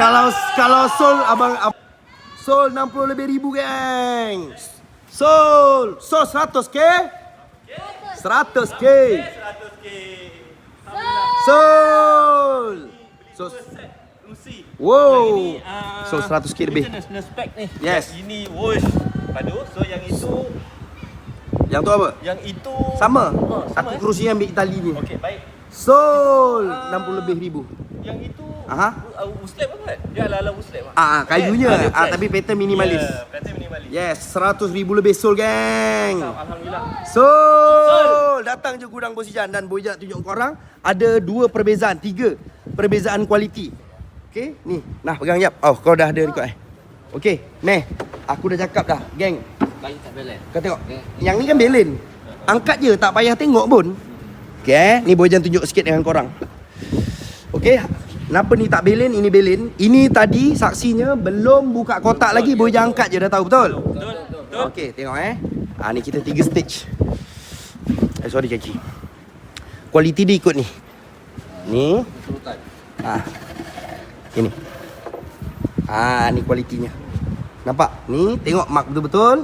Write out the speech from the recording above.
Kalau Sol Sol 60 lebih ribu geng. Sol 100k. 100k. Sol. Wow. So 100k lebih. International spec ni. Yes. Yang ini wash. Padu. So yang itu Yang tu apa? Yang itu Sama. sama, Aku kerusi ambil Itali ni. Okey, baik. Sol 60 lebih ribu. Yang itu Aha. Muslim kan? Dia ala-ala Muslim Kayunya. Tapi pattern minimalis. pattern minimalis. Yes, 100 ribu lebih Sol geng. Alhamdulillah. Sol, datang je gudang Bos Ijan dan Boy Ijat tunjuk korang ada 2 perbezaan, 3 perbezaan kualiti. Okey, ni. Nah, pegang jap. Oh, kau dah ada record Okey, meh. Aku dah cakap dah, geng. Bagi tak belen. Kau tengok. Yang ni kan belen. Angkat je, tak payah tengok pun. Okey, ni Boy Ijat tunjuk sikit dengan korang. Okey, kenapa ni tak belen, ini belen. Ini tadi saksinya belum buka kotak lagi, Boy Ijat angkat je dah tahu, betul? Betul. Okey, tengok ni kita 3 stage. Sorry kaki. Kualiti dia ikut ni. Ni. Ini. Ni kualitinya. Nampak? Ni tengok mark betul-betul.